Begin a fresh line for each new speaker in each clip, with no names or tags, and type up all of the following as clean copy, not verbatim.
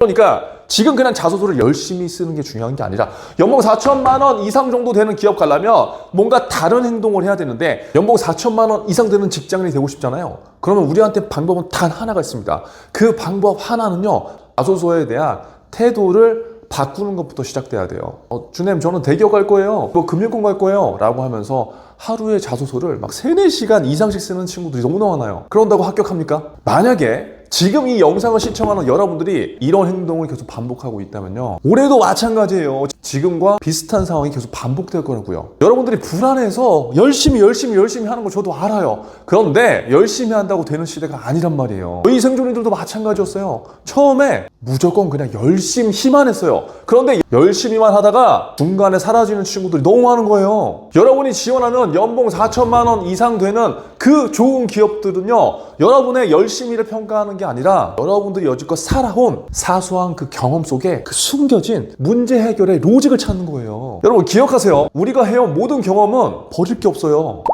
그러니까 지금 그냥 자소서를 열심히 쓰는 게 중요한 게 아니라 연봉 4천만 원 이상 정도 되는 기업 가려면 뭔가 다른 행동을 해야 되는데 연봉 4천만 원 이상 되는 직장인이 되고 싶잖아요. 그러면 우리한테 방법은 단 하나가 있습니다. 그 방법 하나는요, 자소서에 대한 태도를 바꾸는 것부터 시작돼야 돼요. 주님, 저는 대기업 갈 거예요. 금융권 갈 거예요. 라고 하면서 하루에 자소서를 막 3, 4시간 이상씩 쓰는 친구들이 너무나 많아요. 그런다고 합격합니까? 만약에 지금 이 영상을 시청하는 여러분들이 이런 행동을 계속 반복하고 있다면요, 올해도 마찬가지예요. 지금과 비슷한 상황이 계속 반복될 거라고요. 여러분들이 불안해서 열심히 하는 거 저도 알아요. 그런데 열심히 한다고 되는 시대가 아니란 말이에요. 저희 생존인들도 마찬가지였어요. 처음에 무조건 그냥 열심히만 했어요. 그런데 열심히만 하다가 중간에 사라지는 친구들이 너무 많은 거예요. 여러분이 지원하는 연봉 4천만 원 이상 되는 그 좋은 기업들은요, 여러분의 열심히를 평가하는 게 아니라 여러분들이 여지껏 살아온 사소한 그 경험 속에 그 숨겨진 문제 해결의 로직을 찾는 거예요. 여러분 기억하세요. 우리가 해온 모든 경험은 버릴 게 없어요.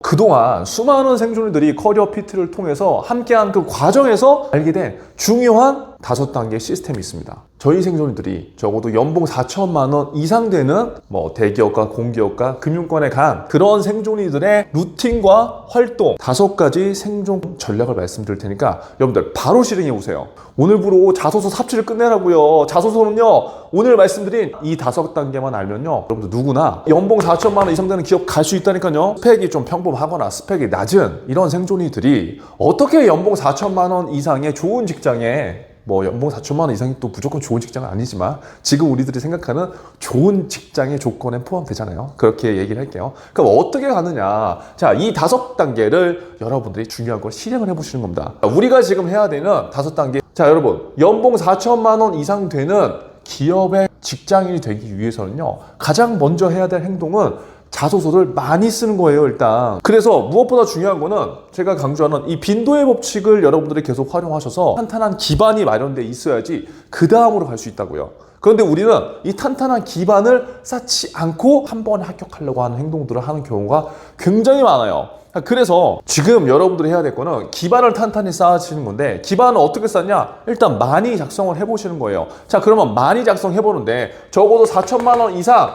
그동안 수많은 생존이들이 커리어 PT를 통해서 함께한 그 과정에서 알게 된 중요한 5단계 시스템이 있습니다. 저희 생존이들이 적어도 연봉 4천만 원 이상 되는 대기업과 공기업과 금융권에 간 그런 생존이들의 루틴과 활동 5가지 생존 전략을 말씀드릴 테니까 여러분들 바로 실행해 보세요. 오늘부로 자소서 삽질을 끝내라고요. 자소서는요, 오늘 말씀드린 이 5단계만 알면요, 여러분들 누구나 연봉 4천만 원 이상 되는 기업 갈 수 있다니까요. 스펙이 좀 평범하거나 스펙이 낮은 이런 생존이들이 어떻게 연봉 4천만 원 이상의 좋은 직장에, 연봉 4천만 원 이상이 또 무조건 좋은 직장은 아니지만 지금 우리들이 생각하는 좋은 직장의 조건에 포함되잖아요. 그렇게 얘기를 할게요. 그럼 어떻게 가느냐? 자, 이 5단계를 여러분들이 중요한 걸 실행을 해보시는 겁니다. 우리가 지금 해야 되는 5단계. 자, 여러분, 연봉 4천만 원 이상 되는 기업의 직장인이 되기 위해서는요, 가장 먼저 해야 될 행동은 자소서를 많이 쓰는 거예요, 일단. 그래서 무엇보다 중요한 거는 제가 강조하는 이 빈도의 법칙을 여러분들이 계속 활용하셔서 탄탄한 기반이 마련돼 있어야지 그 다음으로 갈 수 있다고요. 그런데 우리는 이 탄탄한 기반을 쌓지 않고 한 번에 합격하려고 하는 행동들을 하는 경우가 굉장히 많아요. 그래서 지금 여러분들이 해야 될 거는 기반을 탄탄히 쌓으시는 건데, 기반을 어떻게 쌓냐? 일단 많이 작성을 해보시는 거예요. 자, 그러면 많이 작성해보는데 적어도 4천만 원 이상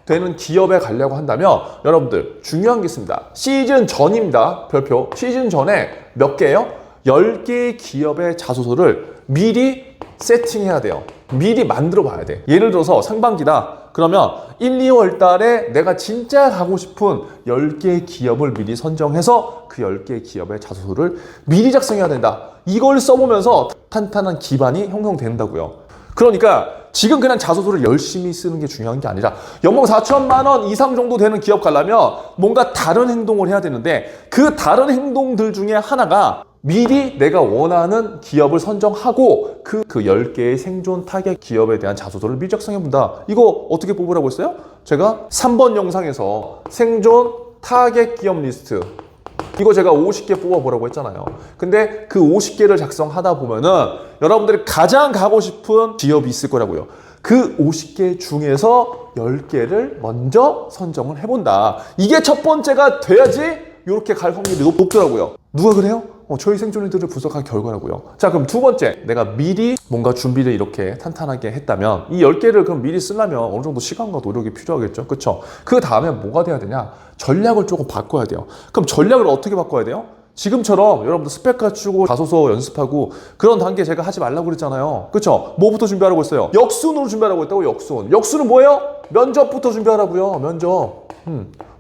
되는 기업에 가려고 한다면 여러분들 중요한 게 있습니다. 시즌 전입니다. 별표. 시즌 전에 몇 개예요? 10개의 기업의 자소서를 미리 세팅해야 돼요. 미리 만들어 봐야 돼. 예를 들어서 상반기다. 그러면 1, 2월 달에 내가 진짜 가고 싶은 10개의 기업을 미리 선정해서 그 10개의 기업의 자소서를 미리 작성해야 된다. 이걸 써보면서 탄탄한 기반이 형성된다고요. 그러니까 지금 그냥 자소서를 열심히 쓰는 게 중요한 게 아니라 연봉 4천만 원 이상 정도 되는 기업 가려면 뭔가 다른 행동을 해야 되는데, 그 다른 행동들 중에 하나가 미리 내가 원하는 기업을 선정하고 그 10개의 생존 타겟 기업에 대한 자소서를 미리 작성해본다. 이거 어떻게 뽑으라고 했어요? 제가 3번 영상에서 생존 타겟 기업 리스트, 이거 제가 50개 뽑아보라고 했잖아요. 근데 그 50개를 작성하다 보면은 여러분들이 가장 가고 싶은 기업이 있을 거라고요. 그 50개 중에서 10개를 먼저 선정을 해본다. 이게 첫 번째가 돼야지 이렇게 갈 확률이 높더라고요. 누가 그래요? 저희 생존인들을 분석한 결과라고요. 자, 그럼 두 번째, 내가 미리 뭔가 준비를 이렇게 탄탄하게 했다면 이 10개를 그럼 미리 쓰려면 어느 정도 시간과 노력이 필요하겠죠. 그쵸? 그 다음에 뭐가 돼야 되냐? 전략을 조금 바꿔야 돼요. 그럼 전략을 어떻게 바꿔야 돼요? 지금처럼 여러분들 스펙 갖추고 자소서 연습하고 그런 단계 제가 하지 말라고 그랬잖아요. 그쵸? 뭐부터 준비하라고 했어요? 역순으로 준비하라고 했다고. 역순. 역순은 뭐예요? 면접부터 준비하라고요. 면접.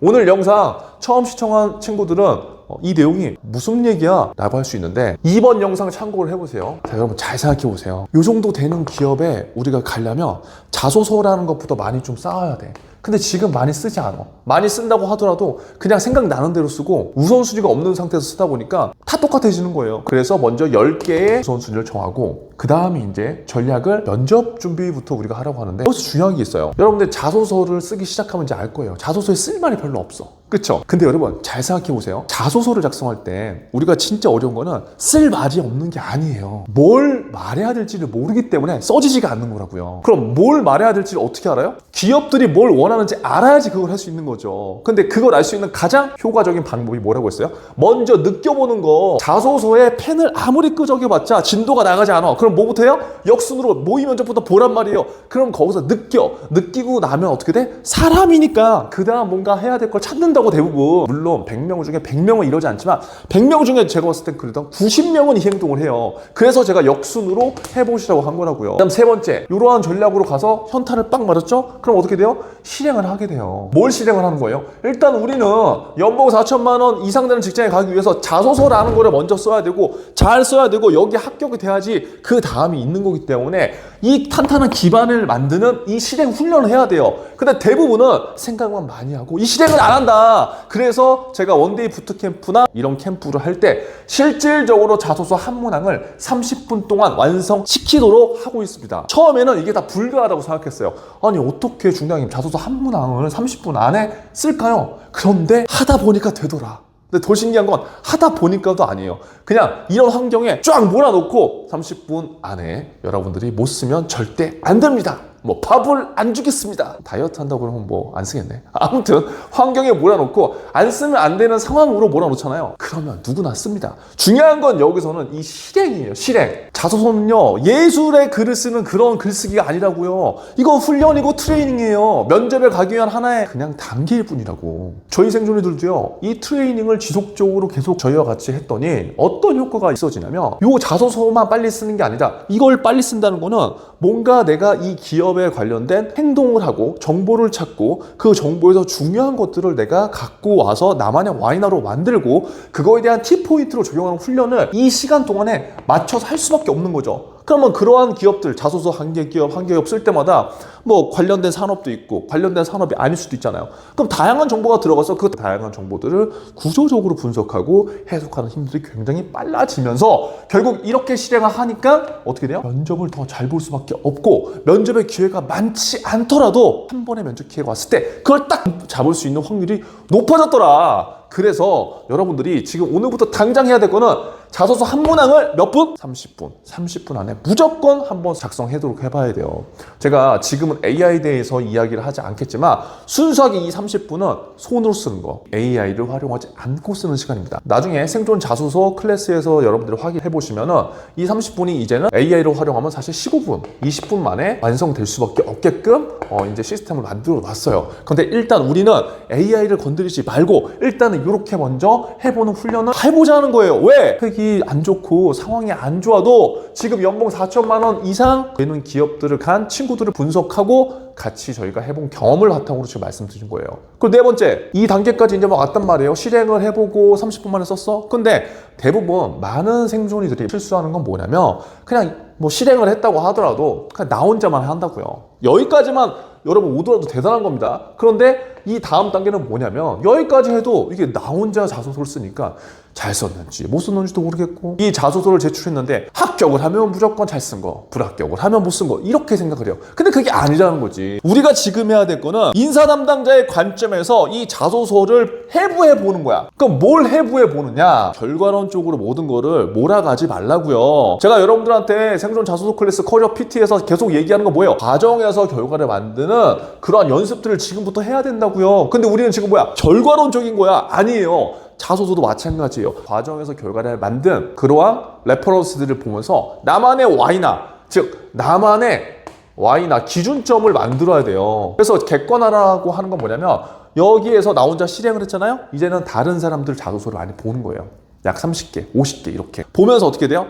오늘 영상 처음 시청한 친구들은 이 내용이 무슨 얘기야? 라고 할 수 있는데 2번 영상 참고를 해보세요. 자, 여러분 잘 생각해 보세요. 이 정도 되는 기업에 우리가 가려면 자소서라는 것부터 많이 좀 쌓아야 돼. 근데 지금 많이 쓰지 않아. 많이 쓴다고 하더라도 그냥 생각나는 대로 쓰고 우선순위가 없는 상태에서 쓰다 보니까 다 똑같아지는 거예요. 그래서 먼저 10개의 우선순위를 정하고 그 다음에 이제 전략을 면접 준비부터 우리가 하라고 하는데 여기서 중요한 게 있어요. 여러분들 자소서를 쓰기 시작하면 이제 알 거예요. 자소서에 쓸 말이 별로 없어. 그쵸? 근데 여러분 잘 생각해 보세요. 자소서를 작성할 때 우리가 진짜 어려운 거는 쓸 말이 없는 게 아니에요. 뭘 말해야 될지를 모르기 때문에 써지지가 않는 거라고요. 그럼 뭘 말해야 될지를 어떻게 알아요? 기업들이 뭘 원하는지 알아야지 그걸 할 수 있는 거죠. 근데 그걸 알 수 있는 가장 효과적인 방법이 뭐라고 했어요? 먼저 느껴보는 거. 자소서에 펜을 아무리 끄적여봤자 진도가 나가지 않아. 그럼 뭐부터 해요? 역순으로 모의 면접부터 보란 말이에요. 그럼 거기서 느끼고 나면 어떻게 돼? 사람이니까 그 다음 뭔가 해야 될 걸 찾는다고 대부분. 물론 100명 중에 100명은 이러지 않지만 100명 중에 제가 봤을 땐 그래도 90명은 이 행동을 해요. 그래서 제가 역순으로 해보시라고 한 거라고요. 그다음 세 번째, 이러한 전략으로 가서 현타를 빡 맞았죠? 그럼 어떻게 돼요? 실행을 하게 돼요. 뭘 실행을 하는 거예요? 일단 우리는 연봉 4천만 원 이상 되는 직장에 가기 위해서 자소서라는 거를 먼저 써야 되고 잘 써야 되고 여기 합격이 돼야지 그 다음이 있는 거기 때문에 이 탄탄한 기반을 만드는 이 실행 훈련을 해야 돼요. 근데 대부분은 생각만 많이 하고 이 실행을 안 한다. 그래서 제가 원데이 부트캠프나 이런 캠프를 할 때 실질적으로 자소서 한 문항을 30분 동안 완성시키도록 하고 있습니다. 처음에는 이게 다 불가하다고 생각했어요. 아니 어떻게 중대장님 자소서 한 문항을 30분 안에 쓸까요? 그런데 하다 보니까 되더라. 근데 더 신기한 건 하다 보니까도 아니에요. 그냥 이런 환경에 쫙 몰아놓고 30분 안에 여러분들이 못 쓰면 절대 안 됩니다. 뭐 밥을 안 주겠습니다. 다이어트 한다고 그러면 뭐 안 쓰겠네. 아무튼 환경에 몰아놓고 안 쓰면 안 되는 상황으로 몰아놓잖아요. 그러면 누구나 씁니다. 중요한 건 여기서는 이 실행이에요. 실행. 자소서는요 예술의 글을 쓰는 그런 글쓰기가 아니라고요. 이거 훈련이고 트레이닝이에요. 면접에 가기 위한 하나의 그냥 단계일 뿐이라고. 저희 생존이들도요 이 트레이닝을 지속적으로 계속 저희와 같이 했더니 어떤 효과가 있어지냐면 요 자소서만 빨리 쓰는 게 아니라 이걸 빨리 쓴다는 거는 뭔가 내가 이 기업에 관련된 행동을 하고 정보를 찾고 그 정보에서 중요한 것들을 내가 갖고 와서 나만의 와이너로 만들고 그거에 대한 팁포인트로 적용하는 훈련을 이 시간 동안에 맞춰서 할 수밖에 없는 거죠. 그러면 그러한 기업들, 자소서 한 개 기업 쓸 때마다 뭐 관련된 산업도 있고 관련된 산업이 아닐 수도 있잖아요. 그럼 다양한 정보가 들어가서 그 다양한 정보들을 구조적으로 분석하고 해석하는 힘들이 굉장히 빨라지면서 결국 이렇게 실행을 하니까 어떻게 돼요? 면접을 더 잘 볼 수밖에 없고 면접의 기회가 많지 않더라도 한 번의 면접 기회가 왔을 때 그걸 딱 잡을 수 있는 확률이 높아졌더라. 그래서 여러분들이 지금 오늘부터 당장 해야 될 거는 자소서 한 문항을 몇 분? 30분. 30분 안에 무조건 한번 작성하도록 해봐야 돼요. 제가 지금은 AI에 대해서 이야기를 하지 않겠지만 순수하게 이 30분은 손으로 쓰는 거. AI를 활용하지 않고 쓰는 시간입니다. 나중에 생존 자소서 클래스에서 여러분들이 확인해보시면은 이 30분이 이제는 AI를 활용하면 사실 15분, 20분 만에 완성될 수밖에 없게끔 이제 시스템을 만들어 놨어요. 근데 일단 우리는 AI를 건드리지 말고 일단은 이렇게 먼저 해보는 훈련을 해보자는 거예요. 왜? 혜택이 안 좋고 상황이 안 좋아도 지금 연봉 4천만 원 이상 되는 기업들을 간 친구들을 분석하고 같이 저희가 해본 경험을 바탕으로 지금 말씀드린 거예요. 그리고 네 번째, 이 단계까지 이제 막 왔단 말이에요. 실행을 해보고 30분 만에 썼어? 근데 대부분 많은 생존이들이 실수하는 건 뭐냐면 그냥 뭐 실행을 했다고 하더라도 그냥 나 혼자만 한다고요. 여기까지만 여러분 오더라도 대단한 겁니다. 그런데 이 다음 단계는 뭐냐면 여기까지 해도 이게 나 혼자 자소서를 쓰니까 잘 썼는지 못 썼는지도 모르겠고 이 자소서를 제출했는데 합격을 하면 무조건 잘 쓴 거, 불합격을 하면 못 쓴 거 이렇게 생각을 해요. 근데 그게 아니라는 거지. 우리가 지금 해야 될 거는 인사 담당자의 관점에서 이 자소서를 해부해 보는 거야. 그럼 뭘 해부해 보느냐? 결과론적으로 모든 거를 몰아가지 말라고요. 제가 여러분들한테 생존 자소서 클래스 커리어 PT에서 계속 얘기하는 건 뭐예요? 과정에서 결과를 만드는 그러한 연습들을 지금부터 해야 된다고요. 근데 우리는 지금 뭐야? 결과론적인 거야? 아니에요. 자소서도 마찬가지예요. 과정에서 결과를 만든 그러한 레퍼런스들을 보면서 나만의 와이나, 즉 나만의 와이나 기준점을 만들어야 돼요. 그래서 객관화라고 하는 건 뭐냐면 여기에서 나 혼자 실행을 했잖아요. 이제는 다른 사람들 자소서를 많이 보는 거예요. 약 30개, 50개 이렇게 보면서 어떻게 돼요?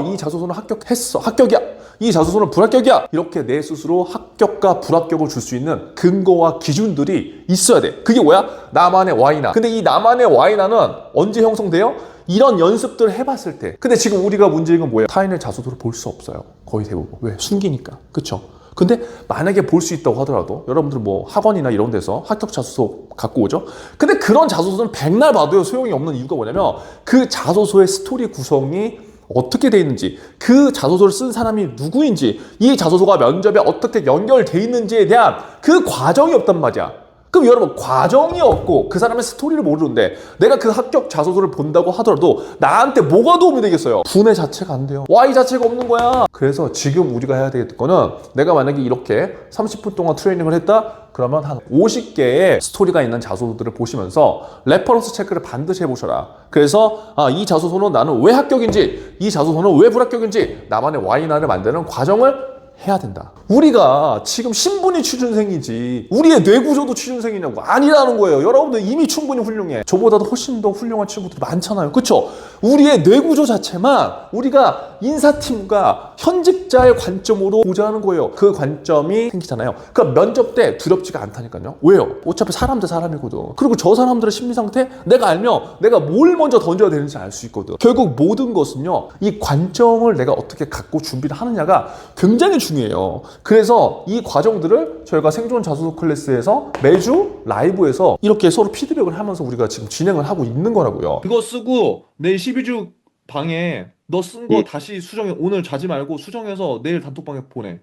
이 자소서는 합격했어. 합격이야. 이 자소서는 불합격이야. 이렇게 내 스스로 합격과 불합격을 줄 수 있는 근거와 기준들이 있어야 돼. 그게 뭐야? 나만의 와이나. 근데 이 나만의 와이나는 언제 형성돼요? 이런 연습들을 해봤을 때. 근데 지금 우리가 문제인 건 뭐예요? 타인의 자소서를 볼 수 없어요. 거의 대부분. 왜? 숨기니까. 그쵸? 근데 만약에 볼 수 있다고 하더라도 여러분들 뭐 학원이나 이런 데서 합격 자소서 갖고 오죠? 근데 그런 자소서는 백날 봐도요 소용이 없는 이유가 뭐냐면 그 자소서의 스토리 구성이 어떻게 돼 있는지, 그 자소서를 쓴 사람이 누구인지, 이 자소서가 면접에 어떻게 연결돼 있는지에 대한 그 과정이 없단 말이야. 그럼 여러분, 과정이 없고 그 사람의 스토리를 모르는데 내가 그 합격 자소서를 본다고 하더라도 나한테 뭐가 도움이 되겠어요? 분해 자체가 안 돼요. Y 자체가 없는 거야. 그래서 지금 우리가 해야 될 거는, 내가 만약에 이렇게 30분 동안 트레이닝을 했다? 그러면 한 50개의 스토리가 있는 자소서들을 보시면서 레퍼런스 체크를 반드시 해보셔라. 그래서 이 자소서는 나는 왜 합격인지, 이 자소서는 왜 불합격인지, 나만의 Y나를 만드는 과정을 해야 된다. 우리가 지금 신분이 취준생이지 우리의 뇌구조도 취준생이냐고. 아니라는 거예요. 여러분들 이미 충분히 훌륭해. 저보다도 훨씬 더 훌륭한 친구들이 많잖아요. 그쵸? 우리의 뇌구조 자체만 우리가 인사팀과 현직자의 관점으로 보자는 거예요. 그 관점이 생기잖아요. 그러니까 면접 때 두렵지가 않다니까요. 왜요? 어차피 사람 대 사람이거든. 그리고 저 사람들의 심리 상태 내가 알면 내가 뭘 먼저 던져야 되는지 알 수 있거든. 결국 모든 것은요, 이 관점을 내가 어떻게 갖고 준비를 하느냐가 굉장히 중요해요. 그래서 이 과정들을 저희가 생존 자소서 클래스에서 매주 라이브에서 이렇게 서로 피드백을 하면서 우리가 지금 진행을 하고 있는 거라고요.
그거 쓰고 내일 12주 방에 너 쓴 거
예,
다시 수정해. 오늘 자지 말고 수정해서 내일 단톡방에 보내.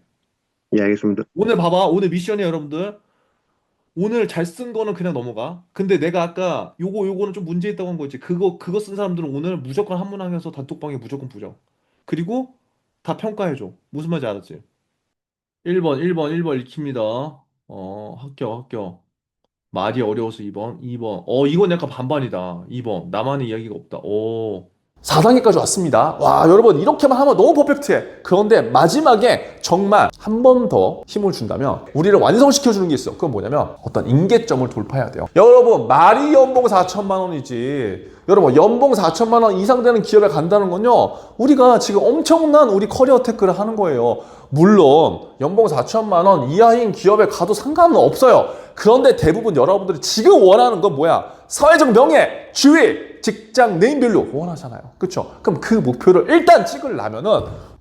예, 알겠습니다.
오늘 봐봐. 오늘 미션이야, 여러분들. 오늘 잘 쓴 거는 그냥 넘어가. 근데 내가 아까 요거는 좀 문제 있다고 한 거 있지. 그거 쓴 사람들은 오늘 무조건 한문항에서 단톡방에 무조건 부정. 그리고 다 평가해줘. 무슨 말인지 알았지? 1번 읽힙니다. 합격. 말이 어려워서 2번. 이건 약간 반반이다. 2번. 나만의 이야기가 없다.
4단계까지 왔습니다. 와, 여러분, 이렇게만 하면 너무 퍼펙트해. 그런데 마지막에 정말 한 번 더 힘을 준다면 우리를 완성시켜주는 게 있어. 그건 뭐냐면 어떤 임계점을 돌파해야 돼요. 여러분, 말이 연봉 4천만 원이지. 여러분, 연봉 4천만 원 이상 되는 기업에 간다는 건요, 우리가 지금 엄청난 우리 커리어 테크를 하는 거예요. 물론 연봉 4천만 원 이하인 기업에 가도 상관은 없어요. 그런데 대부분 여러분들이 지금 원하는 건 뭐야? 사회적 명예, 지위, 직장 네임밸류 원하잖아요. 그렇죠? 그럼 그 목표를 일단 찍으려면은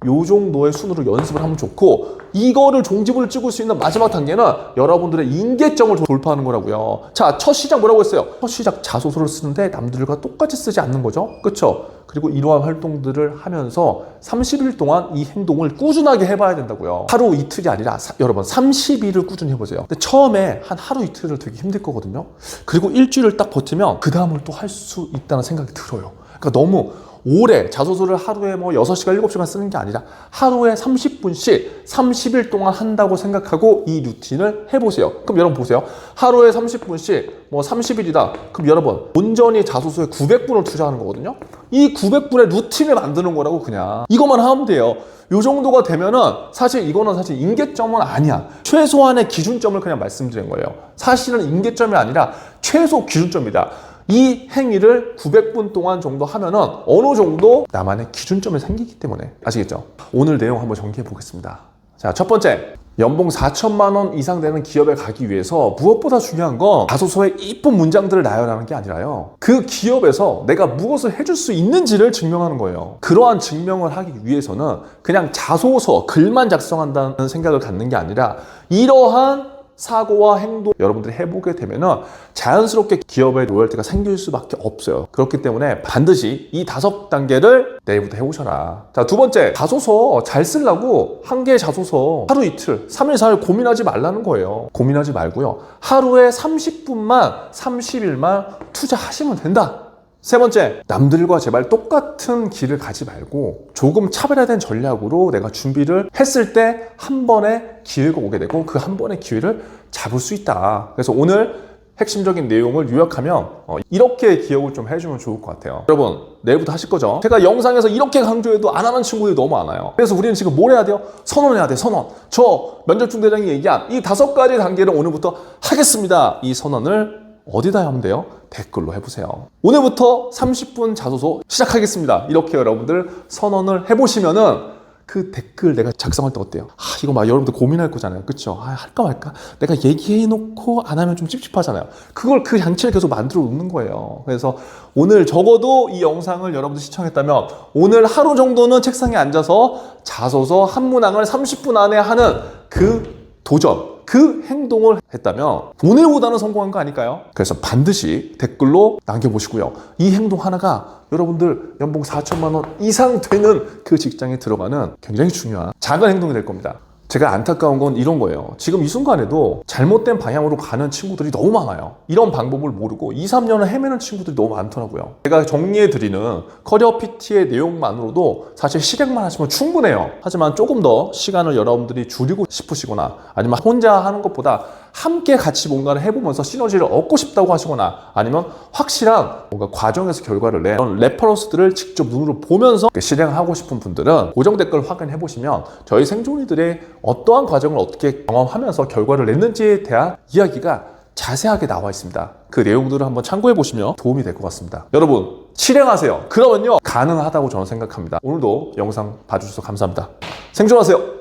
요 정도의 순으로 연습을 하면 좋고, 이거를 종지부를 찍을 수 있는 마지막 단계는 여러분들의 임계점을 돌파하는 거라고요. 자, 첫 시작 뭐라고 했어요? 첫 시작 자소서를 쓰는데 남들과 똑같이 쓰지 않는 거죠. 그렇죠? 그리고 이러한 활동들을 하면서 30일 동안 이 행동을 꾸준하게 해봐야 된다고요. 하루 이틀이 아니라 여러분 30일을 꾸준히 해보세요. 근데 처음에 한 하루 이틀은 되게 힘들 거거든요. 그리고 일주일을 딱 버티면 그 다음을 또 할 수 있다는 생각이 들어요. 그러니까 너무 오래 자소서를 하루에 뭐 6시간, 7시간 쓰는 게 아니라 하루에 30분씩 30일 동안 한다고 생각하고 이 루틴을 해보세요. 그럼 여러분 보세요. 하루에 30분씩 뭐 30일이다. 그럼 여러분 온전히 자소서에 900분을 투자하는 거거든요. 이 900분의 루틴을 만드는 거라고. 그냥 이것만 하면 돼요. 요 정도가 되면은 사실 이거는 사실 임계점은 아니야. 최소한의 기준점을 그냥 말씀드린 거예요. 사실은 임계점이 아니라 최소 기준점이다. 이 행위를 900분 동안 정도 하면은 어느 정도 나만의 기준점이 생기기 때문에. 아시겠죠? 오늘 내용 한번 정리해 보겠습니다. 자, 첫 번째, 연봉 4천만 원 이상 되는 기업에 가기 위해서 무엇보다 중요한 건 자소서에 이쁜 문장들을 나열하는 게 아니라요, 그 기업에서 내가 무엇을 해줄 수 있는지를 증명하는 거예요. 그러한 증명을 하기 위해서는 그냥 자소서 글만 작성한다는 생각을 갖는 게 아니라 이러한 사고와 행동 여러분들이 해보게 되면은 자연스럽게 기업의 로열티가 생길 수밖에 없어요. 그렇기 때문에 반드시 이 5단계를 내일부터 해보셔라. 자, 두 번째, 자소서 잘 쓰려고 한 개의 자소서 하루 이틀, 3일, 4일 고민하지 말라는 거예요. 고민하지 말고요, 하루에 30분만 30일만 투자하시면 된다. 세 번째, 남들과 제발 똑같은 길을 가지 말고 조금 차별화된 전략으로 내가 준비를 했을 때 한 번의 기회가 오게 되고 그 한 번의 기회를 잡을 수 있다. 그래서 오늘 핵심적인 내용을 요약하면 이렇게 기억을 좀 해주면 좋을 것 같아요. 여러분, 내일부터 하실 거죠? 제가 영상에서 이렇게 강조해도 안 하는 친구들이 너무 많아요. 그래서 우리는 지금 뭘 해야 돼요? 선언해야 돼, 선언. 저 면접중 대장이 얘기한 이 5가지 단계를 오늘부터 하겠습니다. 이 선언을 어디다 하면 돼요? 댓글로 해보세요. 오늘부터 30분 자소서 시작하겠습니다. 이렇게 여러분들 선언을 해보시면은 그 댓글 내가 작성할 때 어때요? 이거 막 여러분들 고민할 거잖아요. 그쵸? 할까 말까? 내가 얘기해놓고 안 하면 좀 찝찝하잖아요. 그걸 그 양치를 계속 만들어 놓는 거예요. 그래서 오늘 적어도 이 영상을 여러분들 시청했다면 오늘 하루 정도는 책상에 앉아서 자소서 한 문항을 30분 안에 하는 그 도전, 그 행동을 했다면 오늘보다는 성공한 거 아닐까요? 그래서 반드시 댓글로 남겨보시고요. 이 행동 하나가 여러분들 연봉 4천만 원 이상 되는 그 직장에 들어가는 굉장히 중요한 작은 행동이 될 겁니다. 제가 안타까운 건 이런 거예요. 지금 이 순간에도 잘못된 방향으로 가는 친구들이 너무 많아요. 이런 방법을 모르고 2, 3년을 헤매는 친구들이 너무 많더라고요. 제가 정리해드리는 커리어 PT의 내용만으로도 사실 실행만 하시면 충분해요. 하지만 조금 더 시간을 여러분들이 줄이고 싶으시거나 아니면 혼자 하는 것보다 함께 같이 뭔가를 해보면서 시너지를 얻고 싶다고 하시거나 아니면 확실한 뭔가 과정에서 결과를 내 그런 레퍼런스들을 직접 눈으로 보면서 실행하고 싶은 분들은 고정 댓글 확인해 보시면 저희 생존이들의 어떠한 과정을 어떻게 경험하면서 결과를 냈는지에 대한 이야기가 자세하게 나와 있습니다. 그 내용들을 한번 참고해 보시면 도움이 될 것 같습니다. 여러분 실행하세요. 그러면요 가능하다고 저는 생각합니다. 오늘도 영상 봐주셔서 감사합니다. 생존하세요.